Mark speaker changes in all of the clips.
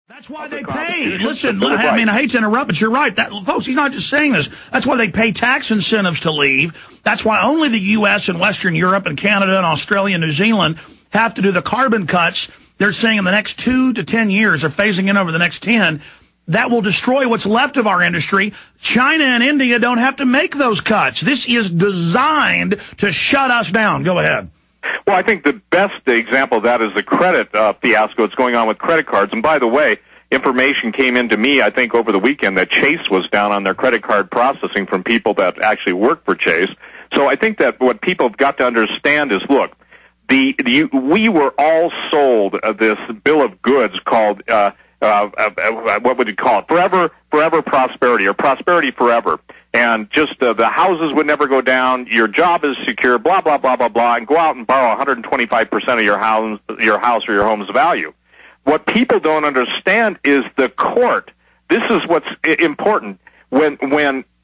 Speaker 1: That's why they pay. Listen, I mean, I hate to interrupt, but you're right. Folks, he's not just saying this. That's why they pay tax incentives to leave. That's why only the U.S. and Western Europe and Canada and Australia and New Zealand have to do the carbon cuts. They're saying in the next 2 to 10 years, they're phasing in over the next 10. That will destroy what's left of our industry. China and India don't have to make those cuts. This is designed to shut us down. Go ahead.
Speaker 2: Well, I think the best example of that is the credit fiasco that's going on with credit cards. And by the way, information came into me, I think, over the weekend that Chase was down on their credit card processing from people that actually work for Chase. So I think that what people have got to understand is, look, we were all sold this bill of goods called what would you call it? Forever prosperity, or prosperity forever. And just the houses would never go down, your job is secure, blah, blah, blah, blah, blah, and go out and borrow 125% of your house or your home's value. What people don't understand is the court. This is what's important. When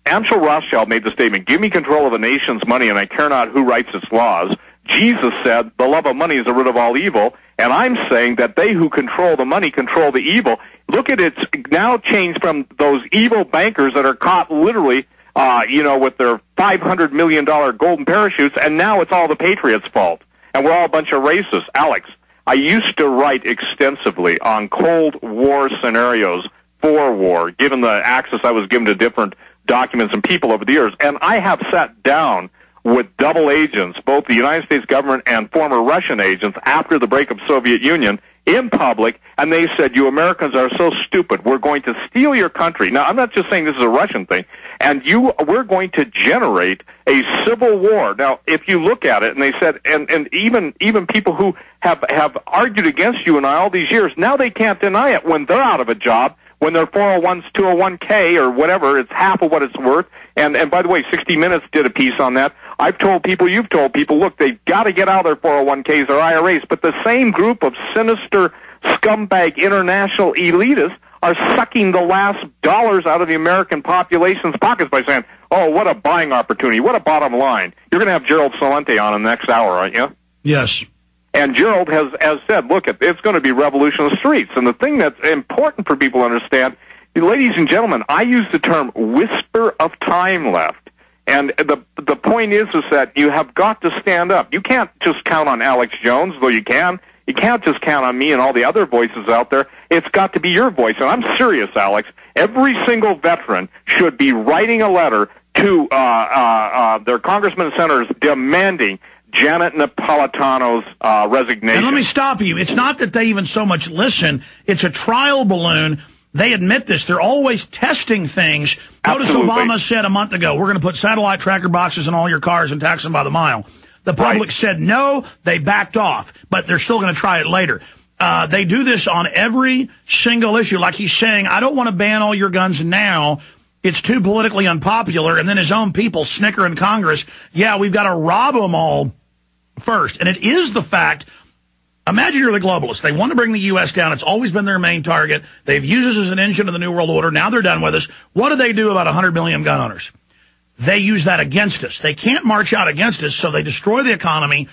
Speaker 2: Amschel Rothschild made the statement, give me control of a nation's money and I care not who writes its laws, Jesus said, the love of money is the root of all evil, and I'm saying that they who control the money control the evil. Look at it's now changed from those evil bankers that are caught literally with their $500 million golden parachutes, and now it's all the Patriots' fault. And we're all a bunch of racists. Alex, I used to write extensively on Cold War scenarios for war, given the access I was given to different documents and people over the years. And I have sat down with double agents, both the United States government and former Russian agents, after the break of Soviet Union, in public, and they said, you Americans are so stupid. We're going to steal your country. Now, I'm not just saying this is a Russian thing. And we're going to generate a civil war. Now, if you look at it, and they said, and even people who have argued against you and I all these years, now they can't deny it when they're out of a job, when their 401's 201K or whatever, it's half of what it's worth. And by the way, 60 Minutes did a piece on that. I've told people, you've told people, look, they've got to get out of their 401Ks or IRAs, but the same group of sinister scumbag international elitists are sucking the last dollars out of the American population's pockets by saying, oh, what a buying opportunity, what a bottom line. You're going to have Gerald Celente on in the next hour, aren't you?
Speaker 1: Yes.
Speaker 2: And Gerald has said, look, it's going to be revolution in the streets. And the thing that's important for people to understand, ladies and gentlemen, I use the term whisper of time left. And the point is that you have got to stand up. You can't just count on Alex Jones, though you can. You can't just count on me and all the other voices out there. It's got to be your voice. And I'm serious, Alex. Every single veteran should be writing a letter to their congressmen and senators demanding Janet Napolitano's resignation.
Speaker 1: And let me stop you. It's not that they even so much listen. It's a trial balloon. They admit this. They're always testing things.
Speaker 2: Absolutely.
Speaker 1: Notice Obama said a month ago, we're going to put satellite tracker boxes in all your cars and tax them by the mile. The public said no. They backed off, but they're still going to try it later. They do this on every single issue. Like he's saying, I don't want to ban all your guns now. It's too politically unpopular. And then his own people snicker in Congress. Yeah, we've got to rob them all first. And it is the fact. Imagine you're the globalists. They want to bring the U.S. down. It's always been their main target. They've used us as an engine of the New World Order. Now they're done with us. What do they do about 100 million gun owners? They use that against us. They can't march out against us, so they destroy the economy.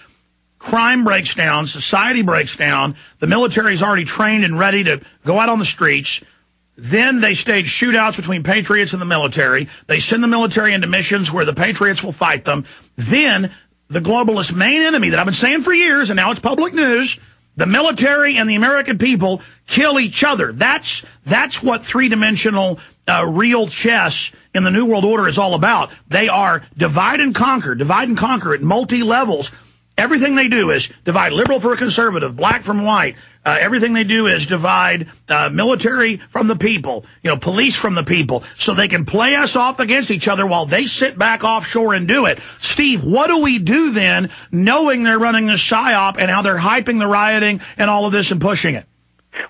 Speaker 1: Crime breaks down. Society breaks down. The military is already trained and ready to go out on the streets. Then they stage shootouts between patriots and the military. They send the military into missions where the patriots will fight them. Then the globalist main enemy that I've been saying for years, and now it's public news, the military and the American people kill each other. That's what three-dimensional real chess in the New World Order is all about. They are divide and conquer at multi-levels. Everything they do is divide liberal for a conservative, black from white. Everything they do is divide military from the people, police from the people, so they can play us off against each other while they sit back offshore and do it. Steve, what do we do then, knowing they're running this psyop and how they're hyping the rioting and all of this and pushing it?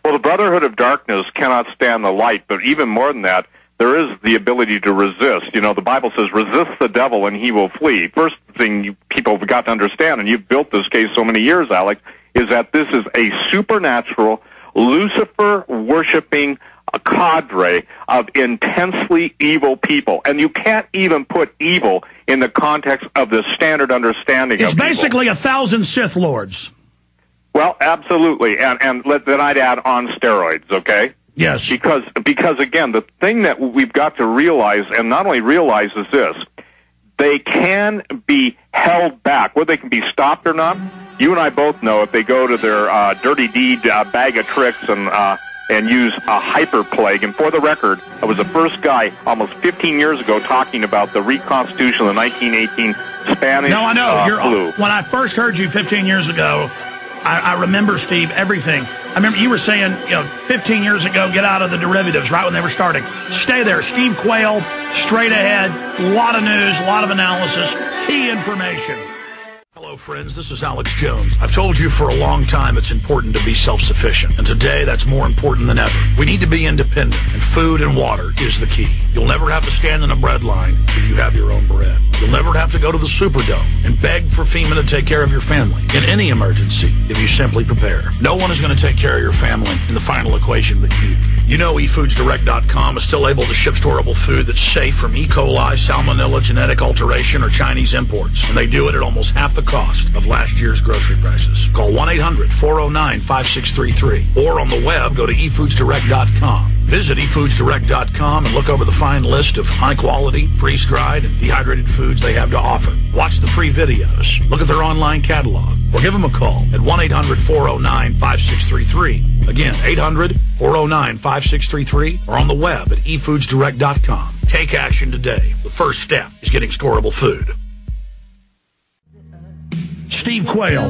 Speaker 2: Well, the Brotherhood of Darkness cannot stand the light, but even more than that, there is the ability to resist. The Bible says, resist the devil and he will flee. First thing people have got to understand, and you've built this case so many years, Alex, is that this is a supernatural, Lucifer-worshipping cadre of intensely evil people. And you can't even put evil in the context of the standard understanding
Speaker 1: It's
Speaker 2: of
Speaker 1: basically 1,000 Sith Lords.
Speaker 2: Well, absolutely. And then I'd add on steroids, okay?
Speaker 1: Yes.
Speaker 2: Because again, the thing that we've got to realize, and not only realize, is this: they can be held back. Whether they can be stopped or not, you and I both know if they go to their dirty deed bag of tricks and use a hyperplague. And for the record, I was the first guy almost 15 years ago talking about the reconstitution of the 1918 Spanish
Speaker 1: No, I know.
Speaker 2: flu.
Speaker 1: When I first heard you 15 years ago, I remember, Steve, everything. I remember you were saying, 15 years ago, get out of the derivatives right when they were starting. Stay there. Steve Quayle, straight ahead, a lot of news, a lot of analysis, key information. Hello, friends. This is Alex Jones. I've told you for a long time it's important to be self-sufficient, and today that's more important than ever. We need to be independent, and food and water is the key. You'll never have to stand in a bread line if you have your own bread. You'll never have to go to the Superdome and beg for FEMA to take care of your family in any emergency if you simply prepare. No one is going to take care of your family in the final equation but you. You know eFoodsDirect.com is still able to ship storable food that's safe from E. coli, salmonella, genetic alteration, or Chinese imports. And they do it at almost half the cost of last year's grocery prices. Call 1-800-409-5633. Or on the web, go to eFoodsDirect.com. Visit eFoodsDirect.com and look over the fine list of high-quality, freeze-dried, and dehydrated foods they have to offer. Watch the free videos. Look at their online catalog. Or give them a call at 1-800-409-5633. Again, 800-409-5633. Or on the web at eFoodsDirect.com. Take action today. The first step is getting storable food. Steve Quayle.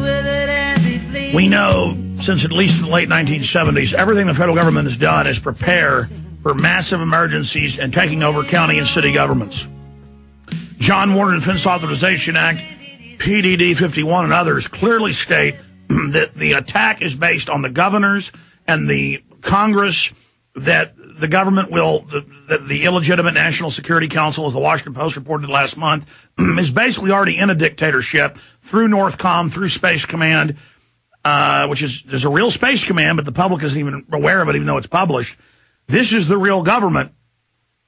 Speaker 1: We know since at least the late 1970s, everything the federal government has done is prepare for massive emergencies and taking over county and city governments. John Warner Defense Authorization Act, PDD 51, and others clearly state that the attack is based on the governors and the Congress, that the government will, the illegitimate National Security Council, as the Washington Post reported last month, is basically already in a dictatorship through Northcom, through Space Command, which is, there's a real Space Command, but the public isn't even aware of it, even though it's published. This is the real government.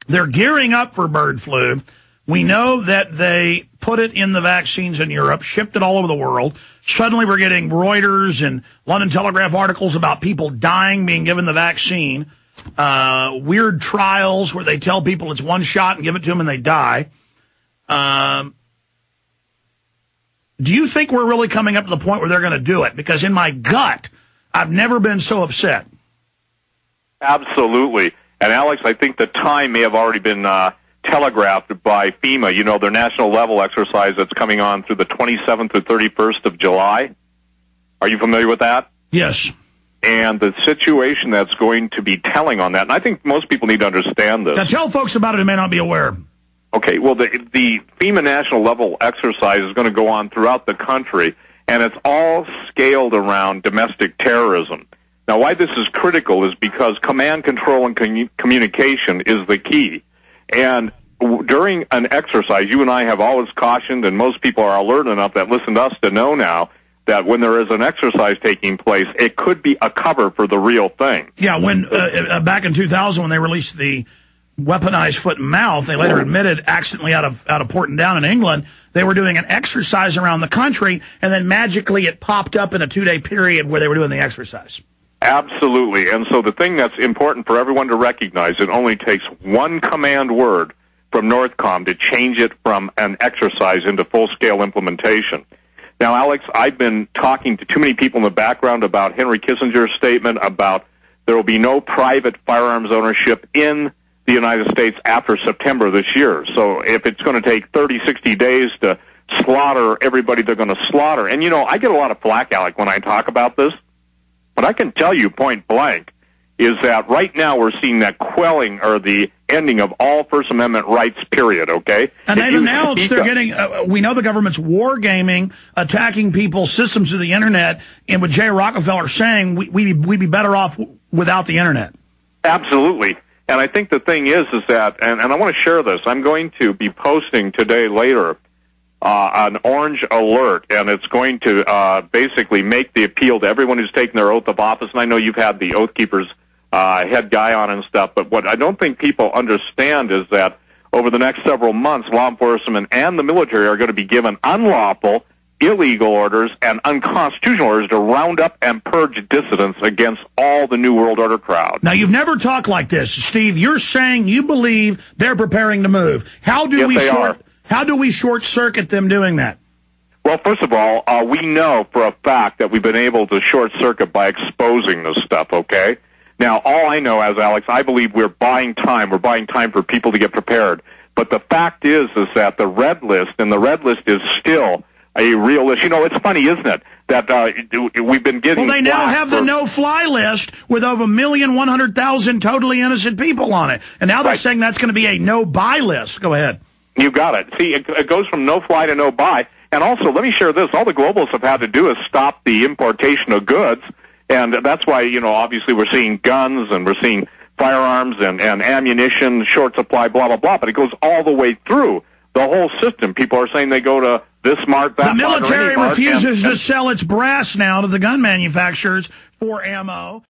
Speaker 1: They're gearing up for bird flu. We know that they put it in the vaccines in Europe, shipped it all over the world. Suddenly we're getting Reuters and London Telegraph articles about people dying being given the vaccine. Weird trials where they tell people it's one shot and give it to them and they die. Do you think we're really coming up to the point where they're going to do it? Because in my gut, I've never been so upset.
Speaker 2: Absolutely. And Alex, I think the time may have already been telegraphed by FEMA. You know, their national level exercise that's coming on through the 27th to 31st of July. Are you familiar with that?
Speaker 1: Yes.
Speaker 2: And the situation that's going to be telling on that, and I think most people need to understand this.
Speaker 1: Now tell folks about it who may not be aware.
Speaker 2: Okay, well, the FEMA national level exercise is going to go on throughout the country, and it's all scaled around domestic terrorism. Now, why this is critical is because command, control, and communication is the key. And during an exercise, you and I have always cautioned, and most people are alert enough that listen to us to know now, that when there is an exercise taking place, it could be a cover for the real thing.
Speaker 1: Yeah, when back in 2000, when they released the weaponized foot and mouth, they later admitted accidentally out of Porton Down in England, they were doing an exercise around the country, and then magically it popped up in a 2-day period where they were doing the exercise.
Speaker 2: Absolutely. And so the thing that's important for everyone to recognize, it only takes one command word from Northcom to change it from an exercise into full-scale implementation. Now, Alex, I've been talking to too many people in the background about Henry Kissinger's statement about there will be no private firearms ownership in the United States after September this year. So if it's going to take 30, 60 days to slaughter everybody they're going to slaughter, and, you know, I get a lot of flack, Alec, when I talk about this, but I can tell you point blank is that right now we're seeing that quelling or the ending of all First Amendment rights, period, okay?
Speaker 1: And they've announced they're getting, we know the government's wargaming, attacking people's systems of the Internet, and with Jay Rockefeller saying we'd be better off without the Internet.
Speaker 2: Absolutely. And I think the thing is that, and I want to share this, I'm going to be posting today later an orange alert, and it's going to basically make the appeal to everyone who's taken their oath of office. And I know you've had the Oath Keepers head guy on and stuff, but what I don't think people understand is that over the next several months, law enforcement and the military are going to be given unlawful illegal orders and unconstitutional orders to round up and purge dissidents against all the New World Order crowd.
Speaker 1: Now, you've never talked like this, Steve. You're saying you believe they're preparing to move. How do we short circuit them doing that?
Speaker 2: Well, first of all, we know for a fact that we've been able to short circuit by exposing this stuff, okay? Now, all I know, as Alex, I believe we're buying time. We're buying time for people to get prepared. But the fact is that the red list, and the red list is still a real list. You know, it's funny, isn't it, that we've been getting...
Speaker 1: Well, they now have the no-fly list with over 1,100,000 totally innocent people on it. And now they're saying that's going to be a no-buy list. Go ahead.
Speaker 2: You got it. See, it goes from no-fly to no-buy. And also, let me share this. All the globalists have had to do is stop the importation of goods. And that's why, you know, obviously we're seeing guns and we're seeing firearms and ammunition, short supply, blah, blah, blah. But it goes all the way through the whole system. People are saying they go to this mart, that
Speaker 1: mart. The military
Speaker 2: refuses
Speaker 1: to sell its brass now to the gun manufacturers for ammo.